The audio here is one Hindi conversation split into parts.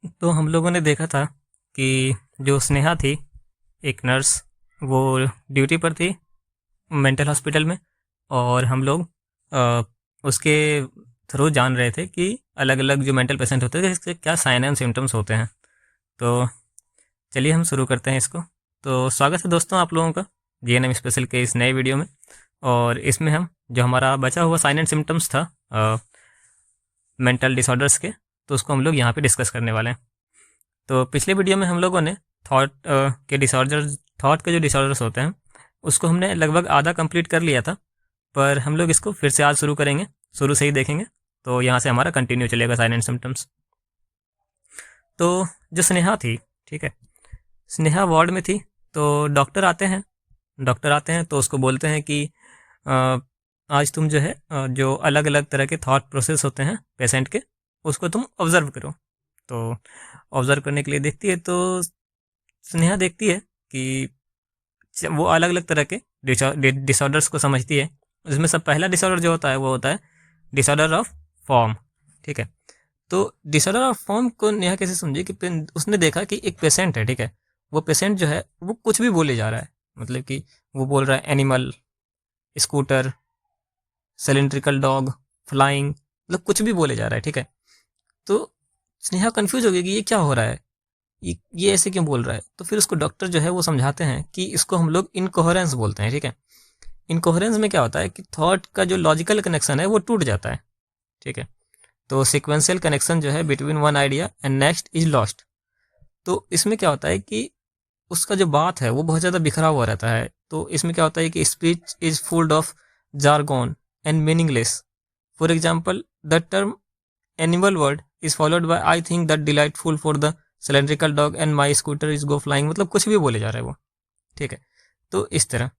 तो हम लोगों ने देखा था कि जो स्नेहा थी, एक नर्स, वो ड्यूटी पर थी मेंटल हॉस्पिटल में। और हम लोग अ, उसके थ्रू जान रहे थे कि अलग अलग जो मेंटल पेशेंट होते हैं इसके क्या साइन एंड सिम्टम्स होते हैं। तो चलिए हम शुरू करते हैं इसको। तो स्वागत है दोस्तों आप लोगों का जीएनएम स्पेशल के इस नए वीडियो में। और इसमें हम जो हमारा बचा हुआ साइन एंड सिम्टम्स था मेंटल डिसऑर्डर्स के, तो उसको हम लोग यहाँ पे डिस्कस करने वाले हैं। तो पिछले वीडियो में हम लोगों ने थॉट के डिसऑर्डर थॉट के जो डिसऑर्डर्स होते हैं उसको हमने लगभग आधा कंप्लीट कर लिया था, पर हम लोग इसको फिर से आज शुरू करेंगे, शुरू से ही देखेंगे। तो यहाँ से हमारा कंटिन्यू चलेगा साइन एंड सिम्टम्स। तो जो स्नेहा थी, ठीक है, स्नेहा वार्ड में थी। तो डॉक्टर आते हैं तो उसको बोलते हैं कि अ, आज तुम जो है जो अलग अलग तरह के थॉट प्रोसेस होते हैं पेशेंट के, उसको तुम ऑब्जर्व करो। तो ऑब्जर्व करने के लिए देखती है, तो स्नेहा देखती है कि वो अलग अलग तरह के डिसऑर्डर्स को समझती है। इसमें सब पहला डिसऑर्डर जो होता है वो होता है डिसऑर्डर ऑफ फॉर्म। ठीक है, तो डिसऑर्डर ऑफ फॉर्म को नेहा कैसे समझी कि उसने देखा कि एक पेशेंट है, ठीक है, वो पेशेंट जो है वो कुछ भी बोले जा रहा है। मतलब कि वो बोल रहा है animal, scooter, cylindrical dog, flying, मतलब कुछ भी बोले जा रहा है। ठीक है, तो स्नेहा कंफ्यूज हो गई कि ये क्या हो रहा है, ये ऐसे क्यों बोल रहा है। तो फिर उसको डॉक्टर जो है वो समझाते हैं कि इसको हम लोग इनकोहेरेंस बोलते हैं। ठीक है, इनकोहेरेंस में क्या होता है कि थॉट का जो लॉजिकल कनेक्शन है वो टूट जाता है। ठीक है, तो सिक्वेंशियल कनेक्शन जो है between one idea and next is lost. तो इसमें क्या होता है कि उसका जो बात है वो बहुत ज़्यादा बिखरा हुआ रहता है। तो इसमें क्या होता है कि speech is full of jargon and meaningless. For example, the term animal word is followed by I think that delightful for the cylindrical dog and my scooter is go flying. मतलब कुछ भी बोले जा रहा है वो। ठीक है, तो इस तरह,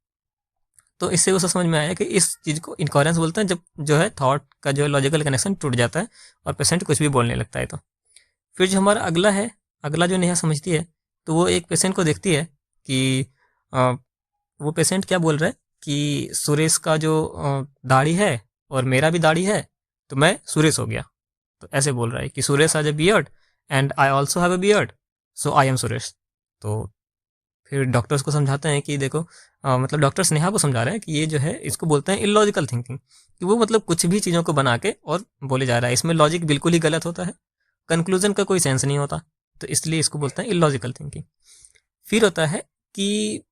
तो इससे उसे समझ में आया कि इस चीज़ को इनकोहेरेंस बोलते हैं, जब जो है थॉट का जो लॉजिकल कनेक्शन टूट जाता है और पेशेंट कुछ भी बोलने लगता है। तो फिर जो हमारा अगला है, अगला जो नेहा समझती है, तो वो एक पेशेंट को देखती है कि अ, वो पेशेंट क्या बोल रहा है कि सुरेश का जो दाढ़ी है और मेरा भी दाढ़ी है, तो मैं सुरेश हो गया। तो ऐसे बोल रहा है कि Suresh has a beard and I also have a beard, so I am Suresh. तो फिर डॉक्टर्स को समझाते हैं कि देखो, मतलब डॉक्टर स्नेहा को समझा रहे हैं कि ये जो है इसको बोलते हैं इलॉजिकल थिंकिंग, कि वो मतलब कुछ भी चीज़ों को बना के और बोले जा रहा है। इसमें लॉजिक बिल्कुल ही गलत होता है, कंक्लूजन का कोई सेंस नहीं होता, तो इसलिए इसको बोलते हैं इलॉजिकल थिंकिंग। फिर होता है कि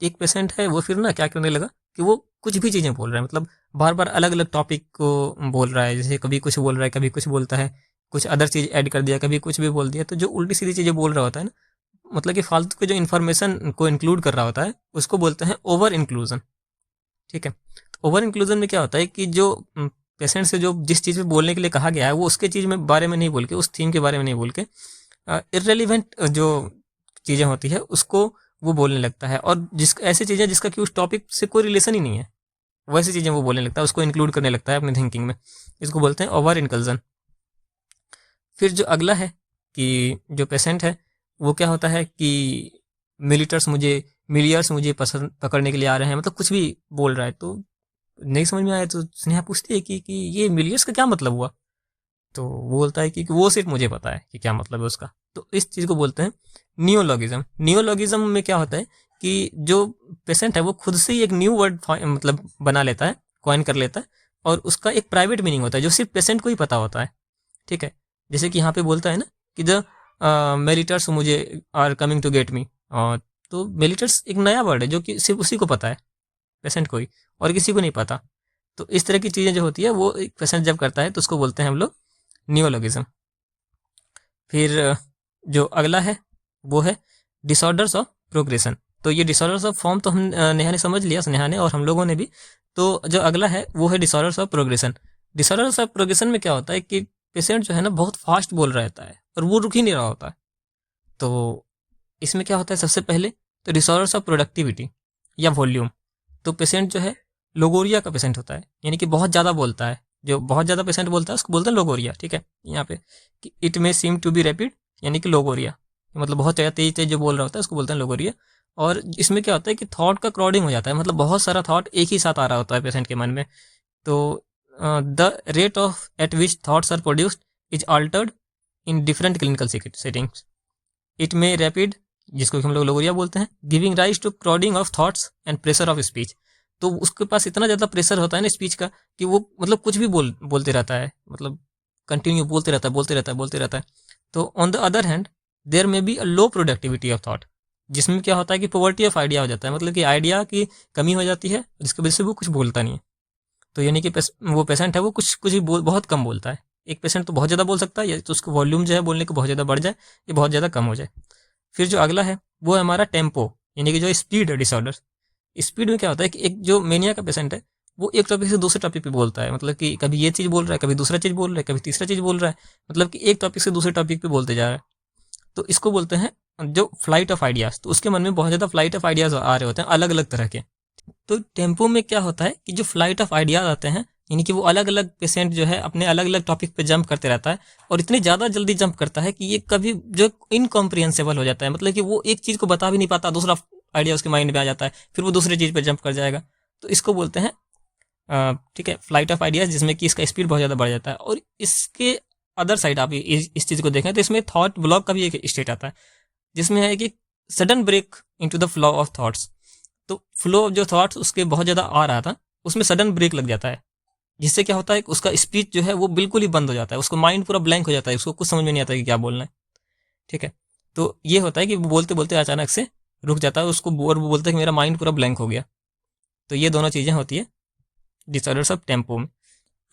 एक पेशेंट है, वो फिर ना क्या करने लगा कि वो कुछ भी चीज़ें बोल रहा है, मतलब बार बार अलग अलग टॉपिक को बोल रहा है। जैसे कभी कुछ बोल रहा है, कभी कुछ बोलता है, कुछ अदर चीज़ ऐड कर दिया, कभी कुछ भी बोल दिया। तो जो उल्टी सीधी चीज़ें बोल रहा होता है ना, मतलब कि फालतू के जो इन्फॉर्मेशन को इंक्लूड कर रहा होता है, उसको बोलते हैं ओवर इंक्लूजन। ठीक है, ओवर इंक्लूजन में क्या होता है कि जो पेशेंट से जो जिस चीज़ पे बोलने के लिए कहा गया है वो उसके चीज़ में बारे में नहीं बोल के, उस थीम के बारे में नहीं बोल के, इर्रेलीवेंट जो चीज़ें होती है उसको वो बोलने लगता है। और जिस ऐसी चीज़ें जिसका कि उस टॉपिक से कोई रिलेशन ही नहीं है, वैसी चीज़ें वो बोलने लगता है, उसको इंक्लूड करने लगता है अपनी थिंकिंग में। इसको बोलते हैं ओवर इंकल्जन। फिर जो अगला है कि जो पेशेंट है वो क्या होता है कि मिलियर्स मुझे पसंद पकड़ने के लिए आ रहे हैं, मतलब कुछ भी बोल रहा है। तो नहीं समझ में आया तो स्नेहा पूछती है कि ये मिलियर्स का क्या मतलब हुआ। तो वो बोलता है कि वो सिर्फ मुझे पता है कि क्या मतलब है उसका। तो इस चीज़ को बोलते हैं नियोलॉगिज्म। नियोलॉगिज्म में क्या होता है कि जो पेशेंट है वो खुद से ही एक न्यू वर्ड मतलब बना लेता है, कॉइन कर लेता है, और उसका एक प्राइवेट मीनिंग होता है जो सिर्फ पेशेंट को ही पता होता है। ठीक है, जैसे कि यहाँ पे बोलता है ना कि द मेलिटर्स मुझे are coming to get me. तो मेलिटर्स एक नया वर्ड है जो कि सिर्फ उसी को पता है, पेशेंट को ही, और किसी को नहीं पता। तो इस तरह की चीज़ें जो होती है वो एक पेशेंट जब करता है तो उसको बोलते हैं हम लोग नियोलॉगिज्म। फिर जो अगला है वो है डिसऑर्डर्स ऑफ प्रोग्रेशन। तो ये डिसऑर्डर्स ऑफ फॉर्म तो हम नेहा ने समझ लिया, स्नेहा ने और हम लोगों ने भी। तो जो अगला है वो है disorders of progression. Disorders of progression में क्या होता है कि पेशेंट जो है ना बहुत फास्ट बोल रहता है और वो रुक ही नहीं रहा होता है। तो इसमें क्या होता है, सबसे पहले तो डिसऑर्डर्स ऑफ प्रोडक्टिविटी या वॉल्यूम। तो पेशेंट जो है लोगोरिया का पेशेंट होता है, यानी कि बहुत ज़्यादा बोलता है। जो बहुत ज़्यादा पेशेंट बोलता है उसको बोलते हैं लोगोरिया। ठीक है, यहाँ पे कि it may seem to be rapid, यानी कि लोगोरिया, मतलब बहुत ज़्यादा तेज तेज जो बोल रहा होता है उसको बोलते हैं लोगोरिया। और इसमें क्या होता है कि थॉट का क्राउडिंग हो जाता है, मतलब बहुत सारा थॉट एक ही साथ आ रहा होता है पेशेंट के मन में। तो the rate of at which thoughts are produced is altered in different clinical settings. It may rapid, जिसको हम लोग लोगोरिया बोलते हैं, giving rise to crowding of thoughts and pressure of speech. तो उसके पास इतना ज़्यादा प्रेशर होता है ना स्पीच का कि वो मतलब कुछ भी बोलते रहता है, मतलब कंटिन्यू बोलते रहता है। तो on the other hand there may be a low productivity of thought, जिसमें क्या होता है कि पॉवर्टी ऑफ आइडिया हो जाता है, मतलब कि आइडिया की कमी हो जाती है, जिसकी वजह से वो कुछ बोलता नहीं है। तो यानी कि वो पेशेंट है वो कुछ ही बहुत कम बोलता है। एक पेशेंट तो बहुत ज़्यादा बोल सकता है, या तो उसको वॉल्यूम जो है बोलने को बहुत ज़्यादा बढ़ जाए, या बहुत ज़्यादा कम हो जाए। फिर जो अगला है वो है हमारा टेम्पो, यानी कि जो स्पीड डिसऑर्डर। स्पीड में क्या होता है कि एक जो मेनिया का पेशेंट है वो एक टॉपिक से दूसरे टॉपिक पे बोलता है, मतलब कि कभी ये चीज़ बोल रहा है, कभी दूसरा चीज़ बोल रहा है, कभी तीसरा चीज़ बोल रहा है, मतलब कि एक टॉपिक से दूसरे टॉपिक पे बोलते जा रहा है। तो इसको बोलते हैं जो फ्लाइट ऑफ आइडियाज़। तो उसके मन में बहुत ज़्यादा फ्लाइट ऑफ आइडियाज़ आ रहे होते हैं अलग अलग तरह के। तो टेम्पो में क्या होता है कि जो फ्लाइट ऑफ आइडियाज आते हैं, यानी कि वो अलग अलग पेशेंट जो है अपने अलग अलग टॉपिक पे जंप करते रहता है, और इतनी ज़्यादा जल्दी जंप करता है कि ये कभी जो इनकॉम्प्रिहेंसिबल हो जाता है, मतलब कि वो एक चीज़ को बता भी नहीं पाता, दूसरा आइडिया उसके माइंड में आ जाता है, फिर वो दूसरी चीज़ पर जंप कर जाएगा। तो इसको बोलते हैं ठीक है फ्लाइट ऑफ आइडियाज, जिसमें कि इसका स्पीड बहुत ज़्यादा बढ़ जाता है। और इसके अदर साइड आप इस चीज़ को देखें तो इसमें थॉट ब्लॉक का भी एक स्टेट आता है, जिसमें है कि sudden break into the flow of thoughts. तो फ्लो ऑफ जो थॉट्स उसके बहुत ज़्यादा आ रहा था, उसमें सडन ब्रेक लग जाता है, जिससे क्या होता है कि उसका स्पीच जो है वो बिल्कुल ही बंद हो जाता है, उसको माइंड पूरा ब्लैंक हो जाता है, उसको कुछ समझ में नहीं आता कि क्या बोलना है। ठीक है, तो ये होता है कि वो बोलते बोलते अचानक से रुक जाता है, उसको और वो बोलता है कि मेरा माइंड पूरा ब्लैंक हो गया। तो ये दोनों चीज़ें होती है डिसऑर्डर्स ऑफ टेम्पो में।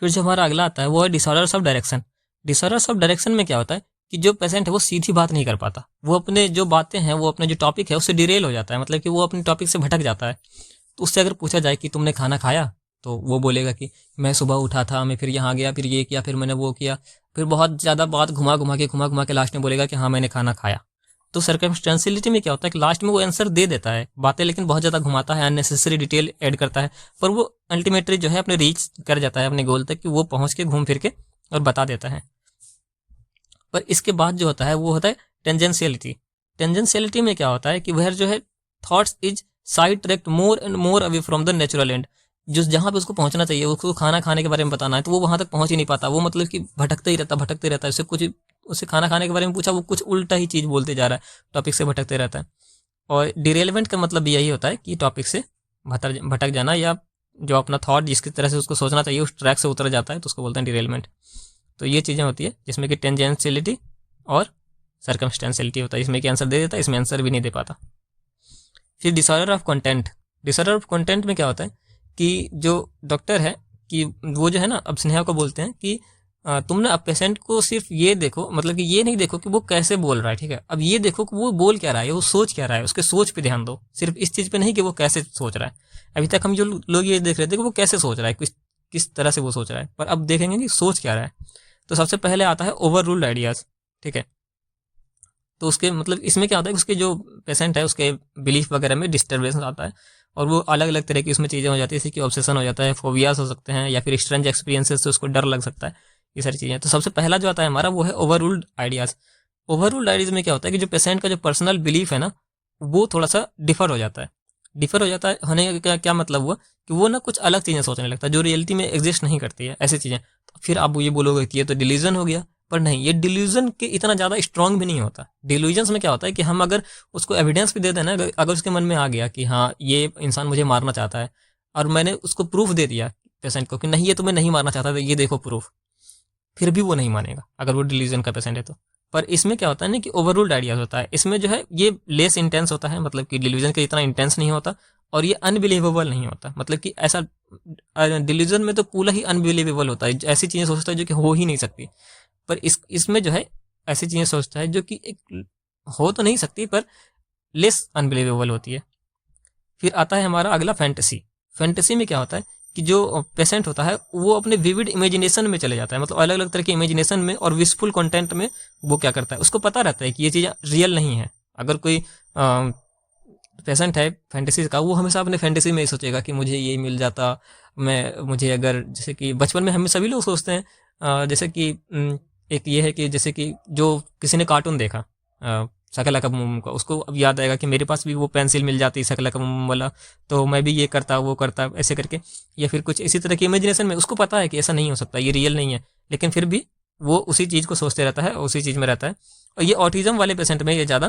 फिर जो हमारा अगला आता है वो है disorders of direction. Disorders of direction में क्या होता है कि जो पेशेंट है वो सीधी बात नहीं कर पाता, वो अपने जो बातें हैं, वो अपने जो टॉपिक है उससे डिरेल हो जाता है, मतलब कि वो अपने टॉपिक से भटक जाता है। तो उससे अगर पूछा जाए कि तुमने खाना खाया, तो वो बोलेगा कि मैं सुबह उठा था, मैं फिर यहाँ गया, फिर ये किया, फिर मैंने वो किया, फिर बहुत ज़्यादा बात घुमा घुमा के लास्ट में बोलेगा कि हाँ मैंने खाना खाया। तो सर्कमस्टेंशियलिटी में क्या होता है कि लास्ट में वो आंसर दे देता है बातें, लेकिन बहुत ज़्यादा घुमाता है, अननेसेसरी डिटेल ऐड करता है, पर वो अल्टीमेटली जो है अपने रीच कर जाता है अपने गोल तक, कि वो पहुँच के घूम फिर के और बता देता है। पर इसके बाद जो होता है वो होता है टेंजेंशियलिटी। टेंजेंशियलिटी में क्या होता है कि वह जो है thoughts is side tract more and more away from the natural and. जो जहाँ पे उसको पहुंचना चाहिए, उसको खाना खाने के बारे में बताना है, तो वो वहां तक पहुंच ही नहीं पाता, वो मतलब कि भटकते ही रहता है। उससे खाना खाने के बारे में पूछा, वो कुछ उल्टा ही चीज़ बोलते जा रहा है, टॉपिक से भटकते रहता है। और डिरेलवेंट का मतलब यही होता है कि टॉपिक से भटक जाना, या जो अपना थॉट जिसकी तरह से उसको सोचना चाहिए उस ट्रैक से उतर जाता है, तो उसको बोलते हैं डिरेलमेंट। तो ये चीज़ें होती है जिसमें कि टेंजेंशियलिटी और सर्कमस्टेंशियलिटी होता है, इसमें कि आंसर दे देता है, इसमें आंसर भी नहीं दे पाता। फिर disorder of content. Disorder of content में क्या होता है कि जो डॉक्टर है कि वो जो है ना, अब स्नेहा को बोलते हैं कि तुम ना अब पेशेंट को सिर्फ ये देखो, मतलब कि ये नहीं देखो कि वो कैसे बोल रहा है, ठीक है, अब ये देखो कि वो बोल क्या रहा है, वो सोच क्या रहा है, उसके सोच पे ध्यान दो, सिर्फ इस चीज़ पे नहीं कि वो कैसे सोच रहा है। अभी तक हम जो लोग ये देख रहे थे कि वो कैसे सोच रहा है, किस तरह से वो सोच रहा है, पर अब देखेंगे कि सोच क्या रहा है। तो सबसे पहले आता है ओवर रूल्ड आइडियाज़। ठीक है, तो उसके मतलब इसमें क्या होता है कि उसके जो पेशेंट है उसके बिलीफ वगैरह में डिस्टर्बेंस आता है, और वो अलग अलग तरह की उसमें चीज़ें हो जाती है, जैसे कि ऑब्सेशन हो जाता है, फोबियाज हो सकते हैं, या फिर स्ट्रेंज एक्सपीरियंसेस से उसको डर लग सकता है, ये सारी चीज़ें। तो सबसे पहला जो आता है हमारा वो है over ruled ideas. Over ruled ideas में क्या होता है कि जो पेशेंट का जो पर्सनल बिलीफ है ना, वो थोड़ा सा डिफर हो जाता है। डिफर हो जाता है होने का क्या मतलब हुआ कि वो ना कुछ अलग चीज़ें सोचने लगता है जो रियलिटी में एग्जिस्ट नहीं करती है, ऐसी चीज़ें। तो फिर आप ये बोलोगे कि ये तो डिलीजन हो गया, पर नहीं, ये डिल्यूजन के इतना ज़्यादा स्ट्रॉन्ग भी नहीं होता। डिल्यूजन्स में क्या होता है कि हम अगर उसको एविडेंस भी दे दें ना, अगर उसके मन में आ गया कि हाँ ये इंसान मुझे मारना चाहता है, और मैंने उसको प्रूफ दे दिया पेशेंट को कि नहीं ये तुम्हें नहीं मारना चाहता, तो ये देखो प्रूफ, फिर भी वो नहीं मानेगा अगर वो डिलीजन का पेशेंट है तो। पर इसमें क्या होता है ना कि ओवररूल्ड आइडियाज होता है, इसमें जो है ये लेस इंटेंस होता है, मतलब कि डिलीजन के इतना इंटेंस नहीं होता, और ये अनबिलीवेबल नहीं होता, मतलब कि ऐसा डिलीजन में तो पूरा ही अनबिलीवेबल होता है, ऐसी चीज़ें सोचता है जो कि हो ही नहीं सकती। पर इसमें जो है ऐसी चीज़ें सोचता है जो कि एक हो तो नहीं सकती, पर लेस अनबिलीवेबल होती है। फिर आता है हमारा अगला फैंटेसी। फैंटेसी में क्या होता है कि जो पेशेंट होता है वो अपने विविड इमेजिनेशन में चले जाता है, मतलब अलग अलग तरह के इमेजिनेशन में और विशफुल कंटेंट में वो क्या करता है, उसको पता रहता है कि ये चीज़ रियल नहीं है। अगर कोई पेशेंट है फैंटेसी का, वो हमेशा अपने फैंटेसी में ही सोचेगा कि मुझे ये मिल जाता, मुझे अगर, जैसे कि बचपन में हम सभी लोग सोचते हैं, जैसे कि एक ये है कि जैसे कि जो किसी ने कार्टून देखा शकला का बूम का, उसको अब याद आएगा कि मेरे पास भी वो पेंसिल मिल जाती शकला का बूम वाला, तो मैं भी ये करता वो करता ऐसे करके, या फिर कुछ इसी तरह की इमेजिनेशन में उसको पता है कि ऐसा नहीं हो सकता, ये रियल नहीं है, लेकिन फिर भी वो उसी चीज़ को सोचते रहता है, उसी चीज़ में रहता है। और ये ऑटिज्म वाले पेशेंट में ये ज़्यादा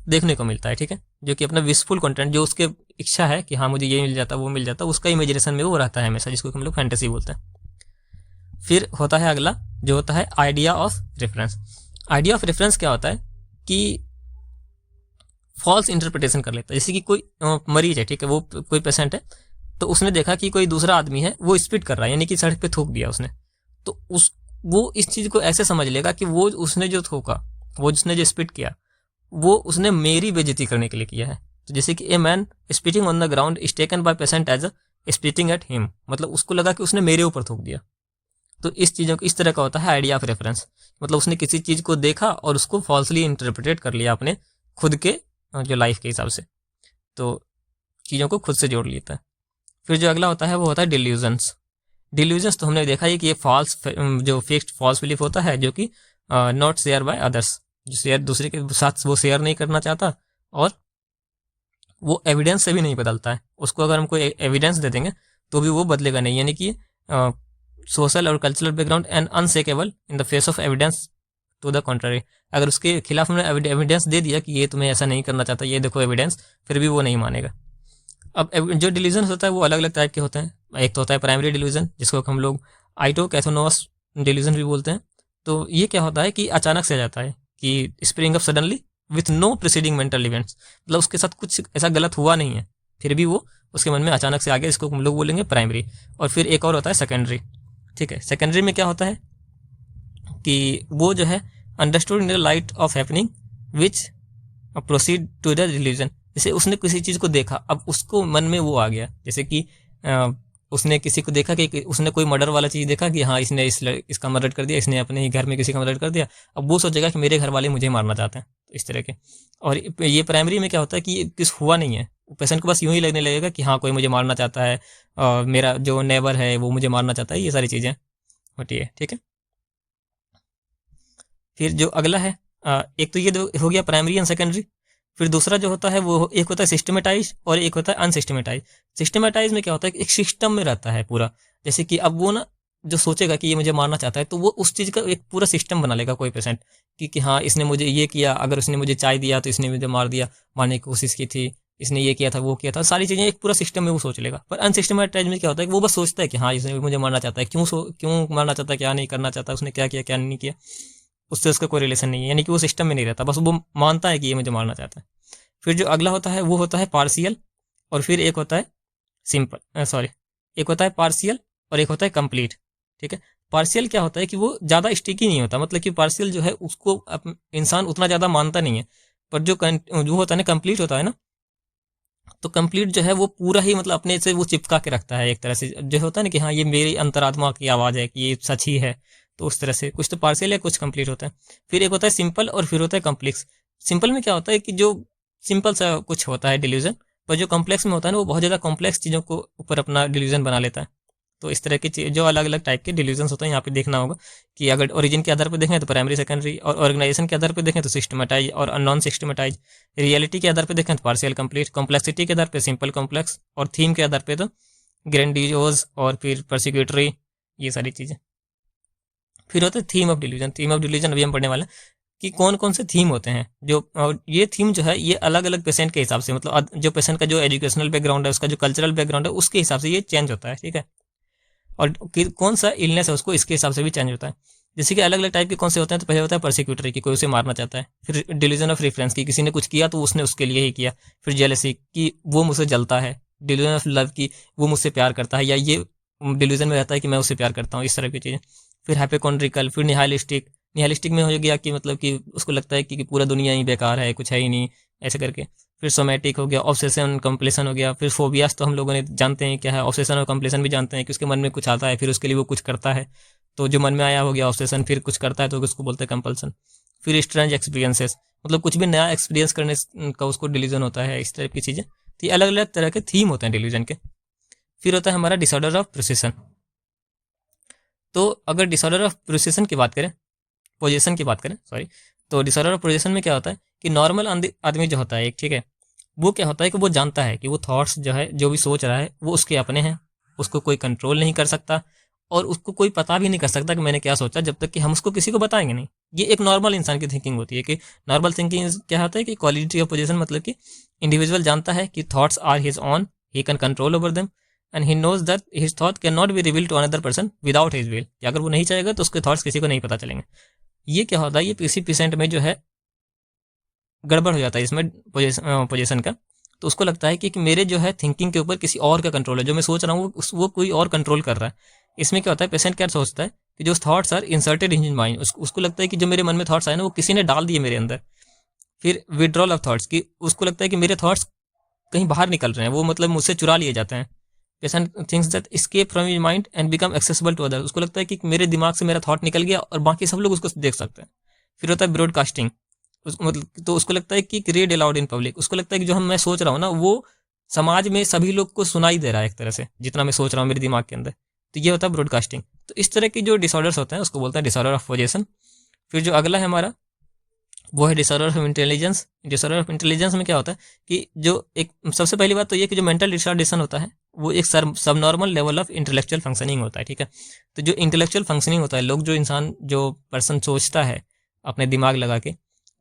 देखने को मिलता है, ठीक है, जो कि अपना विशफुल कंटेंट, जो उसके इच्छा है कि हाँ मुझे ये मिल जाता वो मिल जाता, उसका इमेजिनेशन में वो रहता है हमेशा, जिसको हम लोग फैंटेसी बोलते हैं। फिर होता है अगला, जो होता है idea of reference. Idea of reference क्या होता है कि फॉल्स इंटरप्रिटेशन कर लेता है। जैसे कि कोई मरीज है, ठीक है, वो कोई पेशेंट है, तो उसने देखा कि कोई दूसरा आदमी है वो स्पिट कर रहा है, यानी कि सड़क पे थूक दिया उसने, तो वो इस चीज़ को ऐसे समझ लेगा कि वो उसने जो थूका, वो जिसने जो स्पिट किया, वो उसने मेरी बेइज्जती करने के लिए किया है। तो जैसे कि a man spitting on the ground is taken by patient as a spitting at him, मतलब उसको लगा कि उसने मेरे ऊपर थूक दिया। तो इस चीज़ों को इस तरह का होता है आइडिया ऑफ रेफरेंस, मतलब उसने किसी चीज़ को देखा और उसको फॉल्सली इंटरप्रिटेट कर लिया अपने खुद के जो लाइफ के हिसाब से, तो चीज़ों को खुद से जोड़ लेता है। फिर जो अगला होता है वो होता है डिल्यूजन्स। डिल्यूजन्स तो हमने देखा है कि ये फॉल्स, जो फिक्स्ड फॉल्स बिलीफ होता है, जो कि नॉट शेयर बाय अदर्स, जो शेयर दूसरे के साथ वो शेयर नहीं करना चाहता, और वो एविडेंस से भी नहीं बदलता है। उसको अगर हम कोई एविडेंस दे देंगे तो भी वो बदलेगा नहीं, यानी कि सोशल और cultural background and unshakable in the face of evidence to the contrary. अगर उसके खिलाफ हमने एविडेंस दे दिया कि ये तुम्हें ऐसा नहीं करना चाहता, ये देखो एविडेंस, फिर भी वो नहीं मानेगा। अब जो डिलीजन होता है वो अलग अलग टाइप के होते हैं। एक तो होता है प्राइमरी डिलीजन, जिसको हम लोग आइटोकैथोनोस डिलीजन भी बोलते हैं। तो ये क्या होता है कि अचानक से आ जाता है, कि spring up suddenly with no preceding mental events, मतलब उसके साथ कुछ ऐसा गलत हुआ नहीं है, फिर भी वो उसके मन में अचानक से आ गया, इसको हम लोग बोलेंगे प्राइमरी। और फिर एक और होता है सेकेंडरी, ठीक है। सेकेंडरी में क्या होता है कि वो जो है understood in the light of happening which proceed to the delusion. जैसे उसने किसी चीज़ को देखा, अब उसको मन में वो आ गया, जैसे कि उसने किसी को देखा कि उसने कोई मर्डर वाला चीज़ देखा कि हाँ इसने इसका मर्डर कर दिया, इसने अपने ही घर में किसी का मर्डर कर दिया, अब वो सोचेगा कि मेरे घर वाले मुझे मारना चाहते हैं, तो इस तरह के। और ये प्राइमरी में क्या होता है कि ये किस हुआ नहीं है, पेशेंट को बस यूं ही लगने लगेगा कि हाँ कोई मुझे मारना चाहता है, मेरा जो नेबर है वो मुझे मारना चाहता है, ये सारी चीज़ें होती है, ठीक है। फिर जो अगला है, एक तो ये हो गया प्राइमरी एंड सेकेंडरी। फिर दूसरा जो होता है वो एक होता है सिस्टमेटाइज और एक होता है अनसिस्टमेटाइज। सिस्टमेटाइज में क्या होता है कि एक सिस्टम में रहता है पूरा, जैसे कि अब वो ना जो सोचेगा कि ये मुझे मारना चाहता है, तो वो उस चीज़ का एक पूरा सिस्टम बना लेगा कोई पेशेंट, कि हाँ इसने मुझे ये किया, अगर उसने मुझे चाय दिया तो इसने मुझे मार दिया, मारने की कोशिश की थी, इसने ये किया था वो किया था, सारी चीज़ें एक पूरा सिस्टम में वो सोच लेगा। पर अनसिस्टमेटाइज में क्या होता है कि वो बस सोचता है कि हाँ इसने मुझे मारना चाहता है, क्यों मारना चाहता है, क्या नहीं करना चाहता, उसने क्या किया क्या नहीं किया, उससे उसका कोई रिलेशन नहीं है, यानी कि वो सिस्टम में नहीं रहता, बस वो मानता है कि ये मुझे मारना चाहता है। फिर जो अगला होता है वो होता है पार्शियल, और फिर एक होता है एक होता है पार्शियल और एक होता है कंप्लीट, ठीक है। पार्शियल क्या होता है कि वो ज़्यादा स्टिकी नहीं होता, मतलब कि पार्शियल जो है उसको इंसान उतना ज़्यादा मानता नहीं है। पर जो होता है ना कंप्लीट होता है ना, तो कंप्लीट जो है वो पूरा ही मतलब अपने से वो चिपका के रखता है एक तरह से, जो होता है ना कि हाँ ये मेरी अंतरात्मा की आवाज़ है कि ये सच ही है, तो उस तरह से कुछ तो पार्शियल है कुछ कंप्लीट होता है। फिर एक होता है सिंपल और फिर होता है कॉम्प्लेक्स। सिंपल में क्या होता है कि जो सिंपल सा कुछ होता है डिल्यूजन, पर जो कॉम्प्लेक्स में होता है ना वो बहुत ज़्यादा कॉम्प्लेक्स चीज़ों को ऊपर अपना डिल्यूजन बना लेता है। तो इस तरह की जो अलग अलग टाइप के डिल्यूजन्स होते हैं यहाँ पे देखना होगा कि अगर ओरिजिन के आधार पर देखें तो प्राइमरी सेकेंडरी, और ऑर्गेनाइजेशन के आधार पर देखें तो सिस्टमेटाइज और नॉन सिस्टमेटाइज, रियलिटी के आधार पर देखें तो पार्शियल कंप्लीट, कॉम्प्लेक्सिटी के आधार पर सिंपल कॉम्प्लेक्स, और थीम के आधार पर तो ग्रैंडियोज और फिर परसिक्यूटरी, ये सारी चीज़ें। फिर होता है theme of delusion. Theme of delusion अभी हम पढ़ने वाले हैं कि कौन कौन से थीम होते हैं जो, और ये थीम जो है ये अलग अलग पेशेंट के हिसाब से, मतलब जो पेशेंट का जो एजुकेशनल बैकग्राउंड है, उसका जो कल्चरल बैकग्राउंड है, उसके हिसाब से ये चेंज होता है, ठीक है। और कौन सा इलनेस है उसको इसके हिसाब से भी चेंज होता है। जैसे कि अलग अलग टाइप के कौन से होते हैं, तो पहले होता है परसिक्यूटरी की, कोई उसे मारना चाहता है। फिर डिल्यूजन ऑफ रेफरेंस की, किसी ने कुछ किया तो उसने उसके लिए ही किया। फिर जेलसी की, वो मुझसे जलता है। डिल्यूजन ऑफ लव की, वो मुझसे प्यार करता है, या ये डिल्यूजन में रहता है कि मैं उससे प्यार करता हूँ, इस तरह की चीज़ें। फिर हाइपोकॉन्ड्रिकल, फिर निहालिस्टिक। निहालिस्टिक में हो गया कि मतलब कि उसको लगता है कि पूरा दुनिया ही बेकार है, कुछ है ही नहीं, ऐसे करके। फिर सोमैटिक हो गया, ऑब्सेशन कंप्लेशन हो गया। फिर फोबियास तो हम लोगों ने जानते हैं क्या है, ऑब्सेशन और कंप्लेशन भी जानते हैं कि उसके मन में कुछ आता है फिर उसके लिए वो कुछ करता है, तो जो मन में आया हो गया ऑब्सेशन, फिर कुछ करता है तो उसको बोलते हैं कंपल्सन। फिर स्ट्रेंज एक्सपीरियंसेस, मतलब कुछ भी नया एक्सपीरियंस करने का उसको डिलीजन होता है, इस टाइप की चीज़ें। तो ये अलग अलग तरह के थीम होते हैं डिलीजन के। फिर होता है हमारा डिसऑर्डर ऑफ प्रोसेशन। तो अगर डिसऑर्डर ऑफ प्रोसेशन की बात करें, पोजीशन की बात करें सॉरी, तो डिसऑर्डर ऑफ पोजीशन में क्या होता है कि नॉर्मल आदमी जो होता है एक, ठीक है, वो क्या होता है कि वो जानता है कि वो थॉट्स जो है, जो भी सोच रहा है वो उसके अपने हैं, उसको कोई कंट्रोल नहीं कर सकता, और उसको कोई पता भी नहीं कर सकता कि मैंने क्या सोचा, जब तक कि हम उसको किसी को बताएंगे नहीं। ये एक नॉर्मल इंसान की थिंकिंग होती है कि नॉर्मल थिंकिंग क्या होता है कि क्वालिटी ऑफ पोजीशन, मतलब कि इंडिविजुअल जानता है कि thoughts are his own, he can control over them and he knows that his thought can not be reveal to another person without his will. अगर वो नहीं चाहेगा तो उसके थॉट्स किसी को नहीं पता चलेंगे। ये क्या होता है, ये किसी पेशेंट में जो है गड़बड़ हो जाता है इसमें पोजीशन का। तो उसको लगता है कि मेरे जो है थिंकिंग के ऊपर किसी और का कंट्रोल है, जो मैं सोच रहा हूँ वो कोई और कंट्रोल कर रहा है। इसमें क्या होता है, पेशेंट क्या सोचता है कि जो thoughts are inserted in mind, उसको लगता है कि जो मेरे मन में थॉट्स आए ना वो किसी ने डाल दिए मेरे अंदर। फिर विड्रॉल ऑफ थॉट्स, कि उसको लगता है कि मेरे थॉट्स कहीं बाहर निकल रहे हैं, वो मतलब मुझसे चुरा लिए जाते हैं। Patient thinks that escape from his mind and become accessible to other, उसको लगता है कि मेरे दिमाग से मेरा थॉट निकल गया और बाकी सब लोग उसको देख सकते हैं। फिर होता है ब्रॉडकास्टिंग, मतलब तो उसको लगता है कि रीड अलाउड इन पब्लिक, उसको लगता है कि जो हम मैं सोच रहा हूँ ना वो समाज में सभी लोग को सुनाई दे रहा है एक तरह से, जितना मैं सोच रहा हूँ मेरे दिमाग के अंदर। तो ये होता है ब्रॉडकास्टिंग। तो इस तरह की जो डिसऑर्डर्स होते हैं उसको बोलते हैं डिसऑर्डर ऑफ पोजीशन। फिर जो अगला है हमारा वो है disorder of intelligence. Disorder of intelligence में क्या होता है कि जो एक सबसे पहली बात तो ये कि जो मेंटल रिटार्डेशन होता है वो एक सब normal level of intellectual functioning होता है, ठीक है। तो जो इंटेलेक्चुअल फंक्शनिंग होता है, लोग जो इंसान जो पर्सन सोचता है अपने दिमाग लगा के,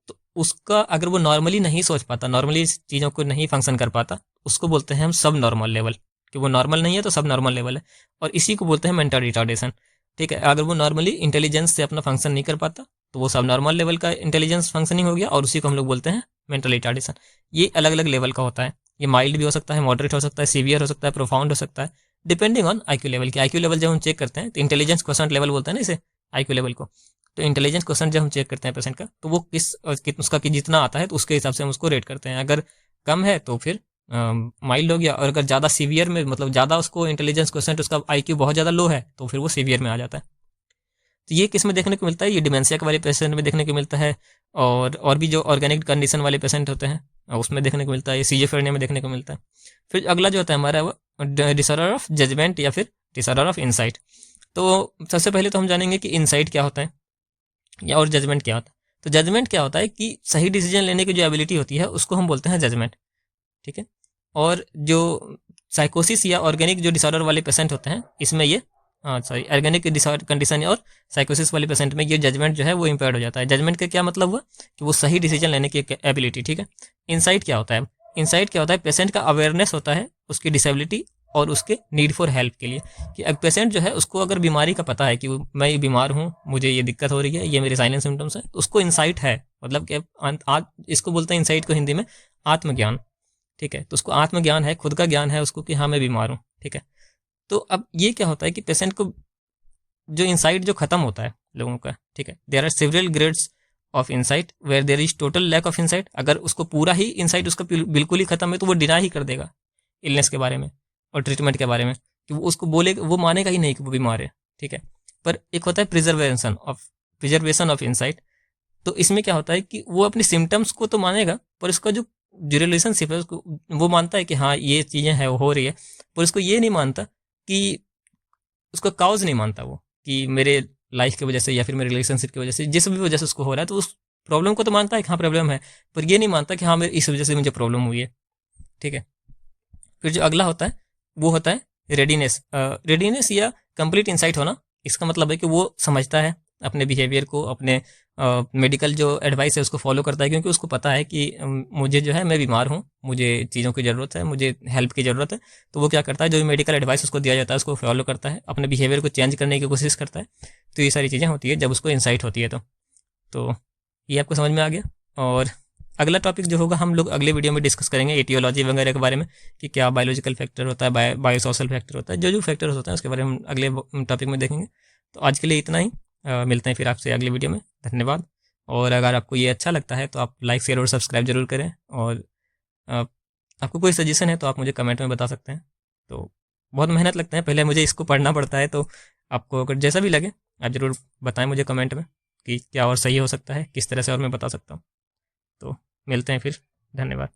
तो उसका अगर वो नॉर्मली नहीं सोच पाता, नॉर्मली चीज़ों को नहीं फंक्शन कर पाता, उसको बोलते हैं हम सब नॉर्मल लेवल, कि वो नॉर्मल नहीं है तो सब नॉर्मल लेवल है। और इसी को बोलते हैं मेंटल रिटार्डेशन, ठीक है। अगर वो नॉर्मली इंटेलिजेंस से अपना फंक्शन नहीं कर पाता तो वो सब नॉर्मल लेवल का इंटेलिजेंस फंक्शनिंग हो गया, और उसी को हम लोग बोलते हैं मेंटल रिटार्डेशन। ये अलग अलग लेवल का होता है, ये माइल्ड भी हो सकता है, मॉडरेट हो सकता है, सीवियर हो सकता है, प्रोफाउंड हो सकता है, डिपेंडिंग ऑन आईक्यू लेवल। के आईक्यू लेवल जब हम चेक करते हैं तो इंटेलिजेंस क्वेश्चन लेवल बोलते हैं ना इसे, आईक्यू लेवल को। तो इंटेलिजेंस क्वेश्चन जब हम चेक करते हैं पेशेंट का, तो वो उसका कि जितना आता है तो उसके हिसाब से हम उसको रेट करते हैं। अगर कम है तो फिर माइल्ड हो गया, और अगर ज़्यादा सीवियर में, मतलब ज़्यादा उसको इंटेलिजेंस क्वेश्चन उसका आईक्यू बहुत ज़्यादा लो है, तो फिर वो सीवियर में आ जाता है। तो ये किस में देखने को मिलता है, ये डिमेंशिया के वाले पेशेंट में देखने को मिलता है, और भी जो ऑर्गेनिक कंडीशन वाले पेशेंट होते हैं उसमें देखने को मिलता है, ये सीजोफ्रेनिया में देखने को मिलता है। फिर अगला जो होता है हमारा वो डिसऑर्डर ऑफ जजमेंट या फिर डिसऑर्डर ऑफ इंसाइट। तो सबसे पहले तो हम जानेंगे कि इंसाइट क्या होता है या और जजमेंट क्या होता है। तो जजमेंट क्या होता है कि सही डिसीजन लेने की जो एबिलिटी होती है उसको हम बोलते हैं जजमेंट, ठीक है। और जो साइकोसिस या ऑर्गेनिक जो डिसऑर्डर वाले पेशेंट होते हैं इसमें ये सॉरी ऑर्गेनिक डिसऑर्डर कंडीशन और साइकोसिस वाले पेशेंट में ये जजमेंट जो है वो इम्पेयर्ड हो जाता है। जजमेंट का क्या मतलब हुआ कि वो सही डिसीजन लेने की एबिलिटी, ठीक है। इंसाइट क्या होता है, इंसाइट क्या होता है, पेशेंट का अवेयरनेस होता है उसकी डिसेबिलिटी और उसके नीड फॉर हेल्प के लिए। कि अब पेशेंट जो है उसको अगर बीमारी का पता है कि मैं ये बीमार हूँ, मुझे ये दिक्कत हो रही है, ये मेरे साइलेंट सिम्टम्स है, तो उसको इंसाइट है, मतलब कि इसको बोलते हैं इंसाइट को हिंदी में आत्मज्ञान, ठीक है। तो उसको आत्मज्ञान है, खुद का ज्ञान है उसको कि हाँ मैं बीमार हूँ, ठीक है। तो अब ये क्या होता है कि पेशेंट को जो इंसाइट जो खत्म होता है लोगों का, ठीक है, there are several grades of insight where there is total lack of insight. अगर उसको पूरा ही इंसाइट उसका बिल्कुल ही खत्म है तो वो डिनाई ही कर देगा इलनेस के बारे में और ट्रीटमेंट के बारे में, कि वो उसको बोले, वो मानेगा ही नहीं कि वो बीमार है, ठीक है। पर एक होता है प्रिजर्वेशन ऑफ इंसाइट। तो इसमें क्या होता है कि वो अपने सिम्टम्स को तो मानेगा, पर उसका जो रिलेशनशिप है उसको वो मानता है कि हाँ ये चीज़ें हैं वो हो रही है, पर उसको ये नहीं मानता कि उसका काउज नहीं मानता वो कि मेरे लाइफ की वजह से या फिर मेरे रिलेशनशिप की वजह से, जिस भी वजह से उसको हो रहा है, तो उस प्रॉब्लम को तो मानता है कि हाँ प्रॉब्लम है, पर ये नहीं मानता कि हाँ मेरे इस वजह से मुझे प्रॉब्लम हुई है, ठीक है। फिर जो अगला होता है वो होता है रेडीनेस। रेडीनेस या कंप्लीट इंसाइट होना, इसका मतलब है कि वो समझता है अपने बिहेवियर को, अपने मेडिकल जो एडवाइस है उसको फॉलो करता है, क्योंकि उसको पता है कि मुझे जो है मैं बीमार हूँ, मुझे चीज़ों की ज़रूरत है, मुझे हेल्प की ज़रूरत है। तो वो क्या करता है, जो भी मेडिकल एडवाइस उसको दिया जाता है उसको फॉलो करता है, अपने बिहेवियर को चेंज करने की कोशिश करता है। तो ये सारी चीज़ें होती है जब उसको इंसाइट होती है। तो ये आपको समझ में आ गया। और अगला टॉपिक जो होगा हम लोग अगले वीडियो में डिस्कस करेंगे एटियोलॉजी वगैरह के बारे में, कि क्या बायोलॉजिकल फैक्टर होता है, बायोसोशल फैक्टर होता है, जो जो फैक्टर्स होते हैं उसके बारे में हम अगले टॉपिक में देखेंगे। तो आज के लिए इतना ही, मिलते हैं फिर आपसे अगले वीडियो में। धन्यवाद। और अगर आपको ये अच्छा लगता है तो आप लाइक शेयर और सब्सक्राइब जरूर करें, और आपको कोई सजेशन है तो आप मुझे कमेंट में बता सकते हैं। तो बहुत मेहनत लगता है, पहले मुझे इसको पढ़ना पड़ता है, तो आपको अगर जैसा भी लगे आप ज़रूर बताएं मुझे कमेंट में कि क्या और सही हो सकता है, किस तरह से और मैं बता सकता हूँ। तो मिलते हैं फिर, धन्यवाद।